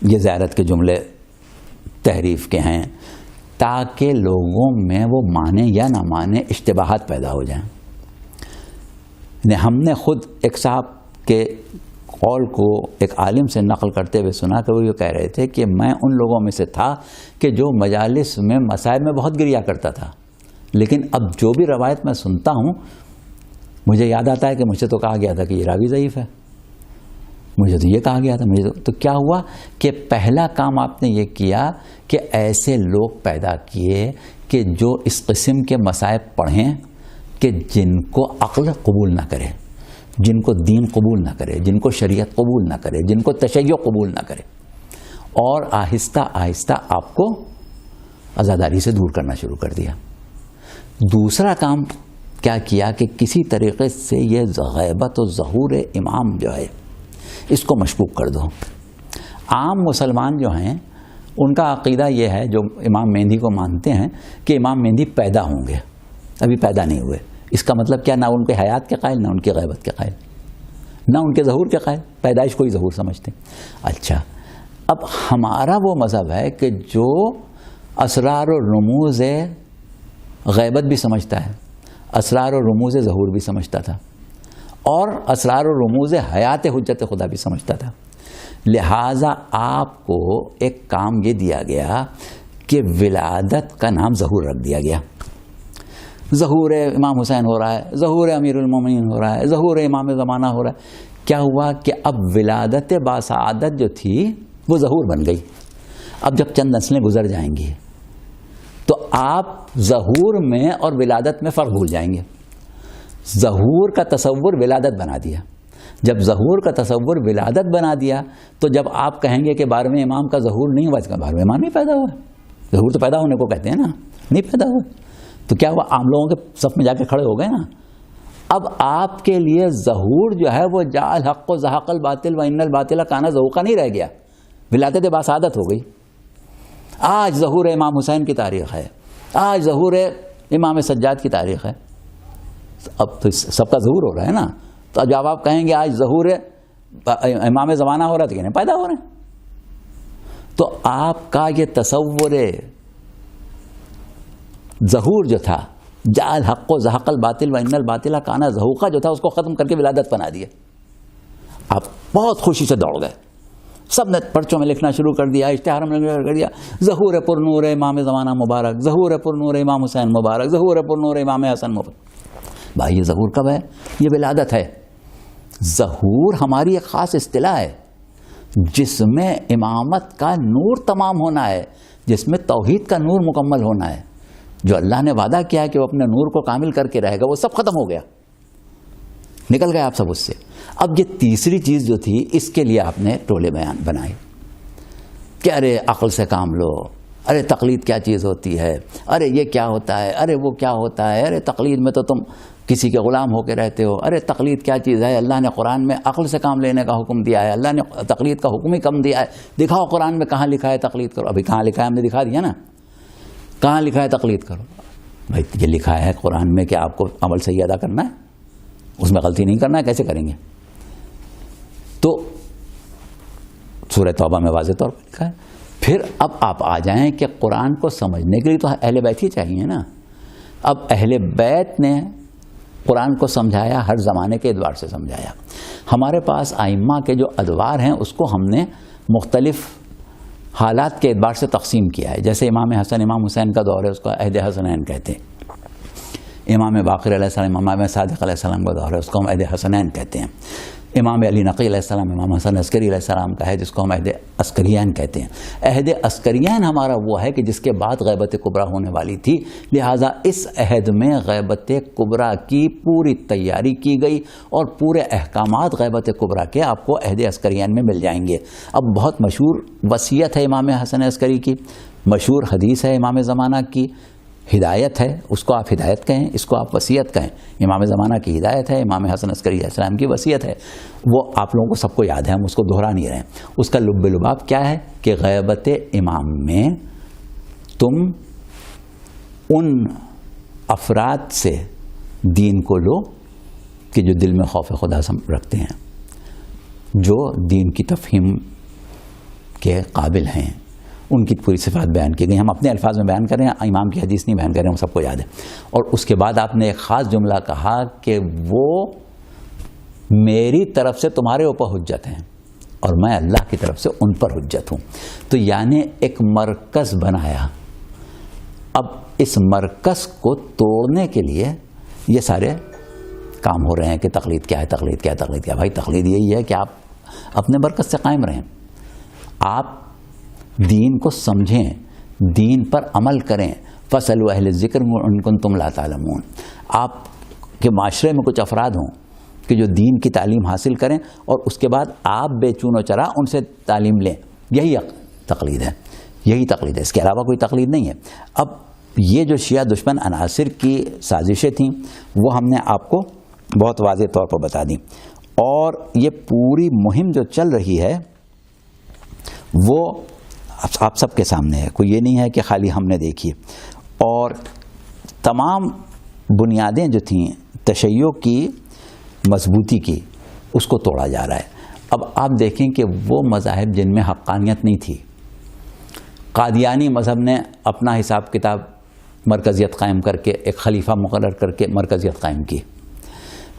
یہ زیارت کے جملے تحریف کے ہیں، تاکہ لوگوں میں وہ مانیں یا نہ مانیں اشتباہات پیدا ہو جائیں. ہم نے خود ایک صاحب کے قول کو ایک عالم سے نقل کرتے ہوئے سنا کہ وہ یہ کہہ رہے تھے کہ میں ان لوگوں میں سے تھا کہ جو مجالس میں مسائل میں بہت گریا کرتا تھا، لیکن اب جو بھی روایت میں سنتا ہوں مجھے یاد آتا ہے کہ مجھ سے تو کہا گیا تھا کہ یہ راوی ضعیف ہے، مجھے تو یہ کہا گیا تھا، مجھے تو کیا ہوا کہ پہلا کام آپ نے یہ کیا کہ ایسے لوگ پیدا کیے کہ جو اس قسم کے مسائل پڑھیں کہ جن کو عقل قبول نہ کرے، جن کو دین قبول نہ کرے، جن کو شریعت قبول نہ کرے، جن کو تشیع قبول نہ کرے، اور آہستہ آہستہ آپ کو عزاداری سے دور کرنا شروع کر دیا. دوسرا کام کیا کیا کہ کسی طریقے سے یہ غیبت و ظہور امام جو ہے اس کو مشکوک کر دو. عام مسلمان جو ہیں ان کا عقیدہ یہ ہے، جو امام مہدی کو مانتے ہیں، کہ امام مہدی پیدا ہوں گے، ابھی پیدا نہیں ہوئے. اس کا مطلب کیا؟ نہ ان کے حیات کے قائل، نہ ان کی غیبت کے قائل، نہ ان کے ظہور کے قائل، پیدائش کو ہی ظہور سمجھتے. اچھا، اب ہمارا وہ مذہب ہے کہ جو اسرار و رموز غیبت بھی سمجھتا ہے، اسرار و رموز ظہور بھی سمجھتا تھا، اور اسرار و رموز حیات حجت خدا بھی سمجھتا تھا. لہٰذا آپ کو ایک کام یہ دیا گیا کہ ولادت کا نام ظہور رکھ دیا گیا. ظہور امام حسین ہو رہا ہے، ظہور امیر المومنین ہو رہا ہے، ظہور امام زمانہ ہو رہا ہے. کیا ہوا کہ اب ولادت باسعادت جو تھی وہ ظہور بن گئی. اب جب چند نسلیں گزر جائیں گی تو آپ ظہور میں اور ولادت میں فرق بھول جائیں گے. ظہور کا تصور ولادت بنا دیا. جب ظہور کا تصور ولادت بنا دیا تو جب آپ کہیں گے کہ 12ویں امام کا ظہور نہیں ہوا، اس کا 12ویں امام نہیں پیدا ہوا. ظہور تو پیدا ہونے کو کہتے ہیں نا، نہیں پیدا ہوا. تو کیا ہوا؟ عام لوگوں کے صف میں جا کے کھڑے ہو گئے نا. اب آپ کے لیے ظہور جو ہے وہ جاء الحق و زہق الباطل و ان الباطل کان زہوقا نہیں رہ گیا، ولادت باسعادت ہو گئی. آج ظہور امام حسین کی تاریخ ہے، آج ظہور امام سجاد کی تاریخ ہے. اب تو سب کا ظہور ہو رہا ہے نا. تو جب آپ کہیں گے آج ظہور امام زمانہ ہو رہا تھا کہ نہیں پیدا ہو رہے ہیں، تو آپ کا یہ تصور ظہور جو تھا جاء الحق و زہق الباطل و ان الباطل کان زہوقا جو تھا اس کو ختم کر کے ولادت بنا دیا. آپ بہت خوشی سے دوڑ گئے، سب نے پرچوں میں لکھنا شروع کر دیا، اشتہار میں لکھنا کر دیا، ظہور پر نور امام زمانہ مبارک، ظہور پر نور امام حسین مبارک، ظہور پر نور امام حسن مبارک. بھائی یہ ظہور کب ہے؟ یہ ولادت ہے. ظہور ہماری ایک خاص اصطلاح ہے جس میں امامت کا نور تمام ہونا ہے، جس میں توحید کا نور مکمل ہونا ہے. جو اللہ نے وعدہ کیا ہے کہ وہ اپنے نور کو کامل کر کے رہے گا، وہ سب ختم ہو گیا، نکل گئے آپ سب اس سے. اب یہ تیسری چیز جو تھی اس کے لیے آپ نے ٹولے بیان بنائے کہ ارے عقل سے کام لو، ارے تقلید کیا چیز ہوتی ہے، ارے یہ کیا ہوتا ہے، ارے وہ کیا ہوتا ہے، ارے تقلید میں تو تم کسی کے غلام ہو کے رہتے ہو، ارے تقلید کیا چیز ہے، اللہ نے قرآن میں عقل سے کام لینے کا حکم دیا ہے، اللہ نے تقلید کا حکم ہی کم دیا ہے، دکھاؤ قرآن میں کہاں لکھا ہے تقلید کرو. ابھی کہاں لکھا ہے؟ ہم نے دکھا دیا نا. کہاں لکھا ہے تقلید کرو؟ بھائی یہ لکھا ہے قرآن میں کہ آپ کو عمل صحیح ادا کرنا ہے، اس میں غلطی نہیں کرنا ہے، کیسے کریں گے؟ تو سورہ توبہ میں واضح طور پر لکھا ہے. پھر اب آپ آ جائیں کہ قرآن کو سمجھنے کے لیے تو اہل بیت ہی چاہیے نا. اب اہل بیت نے قرآن کو سمجھایا، ہر زمانے کے ادوار سے سمجھایا. ہمارے پاس ائمہ کے جو ادوار ہیں اس کو ہم نے مختلف حالات کے اعتبار سے تقسیم کیا ہے. جیسے امام حسن امام حسین کا دور ہے، اس کو عہد حسنین کہتے ہیں. امام باقر علیہ السلام امام صادق علیہ السلام کا دور ہے، اس کو ہم عہد حسنین کہتے ہیں. امام علی نقی علیہ السلام امام حسن عسکری علیہ السلام کا ہے جس کو ہم عہد عسکریین کہتے ہیں. عہد عسکریین ہمارا وہ ہے کہ جس کے بعد غیبت کبریٰ ہونے والی تھی، لہٰذا اس عہد میں غیبت کبریٰ کی پوری تیاری کی گئی اور پورے احکامات غیبت کبریٰ کے آپ کو عہد عسکریین میں مل جائیں گے. اب بہت مشہور وصیت ہے امام حسن عسکری کی، مشہور حدیث ہے امام زمانہ کی، ہدایت ہے اس کو آپ ہدایت کہیں، اس کو آپ وصیت کہیں. امام زمانہ کی ہدایت ہے، امام حسن عسکری علیہ السلام کی وصیت ہے. وہ آپ لوگوں کو سب کو یاد ہے، ہم اس کو دہرا نہیں رہے ہیں. اس کا لب لباب کیا ہے کہ غیبت امام میں تم ان افراد سے دین کو لو کہ جو دل میں خوف خدا رکھتے ہیں، جو دین کی تفہیم کے قابل ہیں، ان کی پوری صفات بیان کی گئی. ہم اپنے الفاظ میں بیان کر رہے ہیں، امام کی حدیث نہیں بیان کر رہے ہیں، ہم سب کو یاد ہے. اور اس کے بعد آپ نے ایک خاص جملہ کہا کہ وہ میری طرف سے تمہارے اوپر حجت ہیں اور میں اللہ کی طرف سے ان پر حجت ہوں. تو یعنی ایک مرکز بنایا. اب اس مرکز کو توڑنے کے لیے یہ سارے کام ہو رہے ہیں کہ تقلید کیا ہے، تقلید کیا ہے، تقلید کیا ہے. بھائی تقلید یہی ہے کہ آپ اپنے مرکز سے قائم رہیں، آپ دین کو سمجھیں، دین پر عمل کریں. فَاسْأَلُوا أَهْلَ الذِّكْرِ إِن كُنتُمْ لَا تَعْلَمُونَ. آپ کے معاشرے میں کچھ افراد ہوں کہ جو دین کی تعلیم حاصل کریں اور اس کے بعد آپ بے چون و چرا ان سے تعلیم لیں. یہی تقلید ہے، یہی تقلید ہے، اس کے علاوہ کوئی تقلید نہیں ہے. اب یہ جو شیعہ دشمن عناصر کی سازشیں تھیں وہ ہم نے آپ کو بہت واضح طور پر بتا دیں. اور یہ پوری مہم جو چل رہی ہے وہ آپ سب کے سامنے ہے، کوئی یہ نہیں ہے کہ خالی ہم نے دیکھی. اور تمام بنیادیں جو تھیں تشیع کی مضبوطی کی، اس کو توڑا جا رہا ہے. اب آپ دیکھیں کہ وہ مذاہب جن میں حقانیت نہیں تھی، قادیانی مذہب نے اپنا حساب کتاب مرکزیت قائم کر کے ایک خلیفہ مقرر کر کے مرکزیت قائم کی.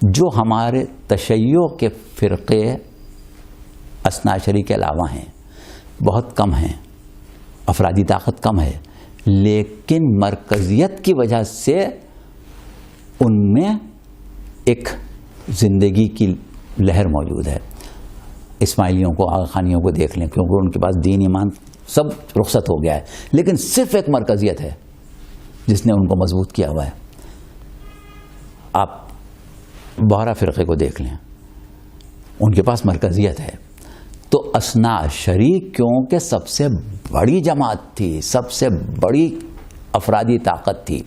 جو ہمارے تشیع کے فرقے اثنا عشری کے علاوہ ہیں بہت کم ہیں، افرادی طاقت کم ہے، لیکن مرکزیت کی وجہ سے ان میں ایک زندگی کی لہر موجود ہے. اسماعیلیوں کو، آغا خانیوں کو دیکھ لیں، کیونکہ ان کے پاس دین ایمان سب رخصت ہو گیا ہے، لیکن صرف ایک مرکزیت ہے جس نے ان کو مضبوط کیا ہوا ہے. آپ بہرا فرقے کو دیکھ لیں، ان کے پاس مرکزیت ہے. تو اثنا عشری کیونکہ سب سے بڑی جماعت تھی، سب سے بڑی افرادی طاقت تھی.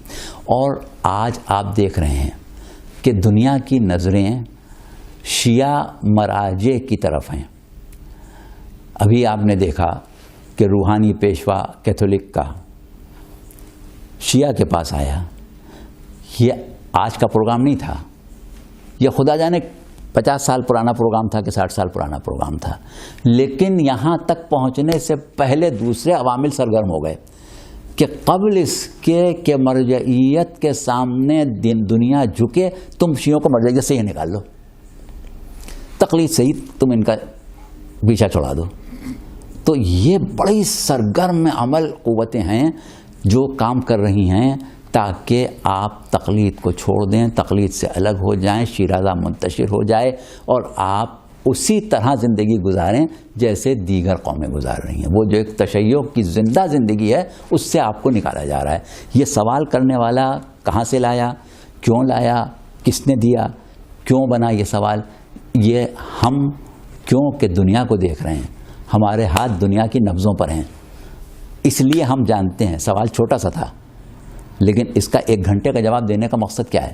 اور آج آپ دیکھ رہے ہیں کہ دنیا کی نظریں شیعہ مراجع کی طرف ہیں. ابھی آپ نے دیکھا کہ روحانی پیشوا کیتھولک کا شیعہ کے پاس آیا. یہ آج کا پروگرام نہیں تھا، یہ خدا جانے 50 سال پرانا پروگرام تھا کہ 60 سال پرانا پروگرام تھا. لیکن یہاں تک پہنچنے سے پہلے دوسرے عوامل سرگرم ہو گئے کہ قبل اس کے کہ مرجعیت کے سامنے دنیا جھکے، تم شیعوں کو مرجعیت سے ہی نکال لو، تقلید سے ہی تم ان کا پیچھا چھوڑا دو. تو یہ بڑی سرگرم عمل قوتیں ہیں جو کام کر رہی ہیں تاکہ آپ تقلید کو چھوڑ دیں، تقلید سے الگ ہو جائیں، شیرازہ منتشر ہو جائے اور آپ اسی طرح زندگی گزاریں جیسے دیگر قومیں گزار رہی ہیں. وہ جو ایک تشیع کی زندہ زندگی ہے اس سے آپ کو نکالا جا رہا ہے. یہ سوال کرنے والا کہاں سے لایا، کیوں لایا، کس نے دیا، کیوں بنا یہ سوال، یہ ہم کیوں کہ دنیا کو دیکھ رہے ہیں، ہمارے ہاتھ دنیا کی نبضوں پر ہیں، اس لیے ہم جانتے ہیں. سوال چھوٹا سا تھا لیکن اس کا 1 گھنٹے کا جواب دینے کا مقصد کیا ہے؟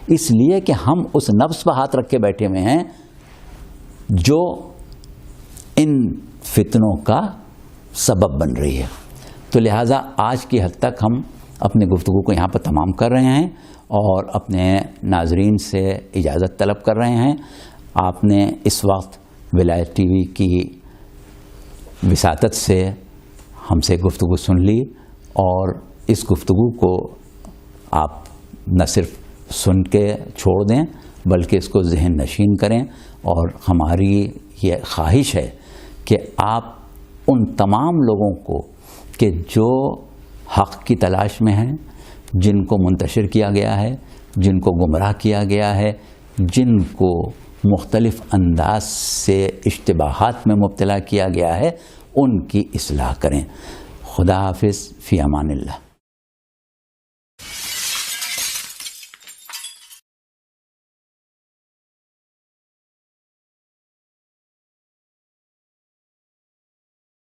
اس لیے کہ ہم اس نفس پر ہاتھ رکھ کے بیٹھے ہوئے ہیں جو ان فتنوں کا سبب بن رہی ہے. تو لہٰذا آج کی حد تک ہم اپنے گفتگو کو یہاں پر تمام کر رہے ہیں اور اپنے ناظرین سے اجازت طلب کر رہے ہیں. آپ نے اس وقت ولایت ٹی وی کی وساطت سے ہم سے گفتگو سن لی اور اس گفتگو کو آپ نہ صرف سن کے چھوڑ دیں بلکہ اس کو ذہن نشین کریں. اور ہماری یہ خواہش ہے کہ آپ ان تمام لوگوں کو کہ جو حق کی تلاش میں ہیں، جن کو منتشر کیا گیا ہے، جن کو گمراہ کیا گیا ہے، جن کو مختلف انداز سے اشتباہات میں مبتلا کیا گیا ہے، ان کی اصلاح کریں. خدا حافظ، فی امان اللہ.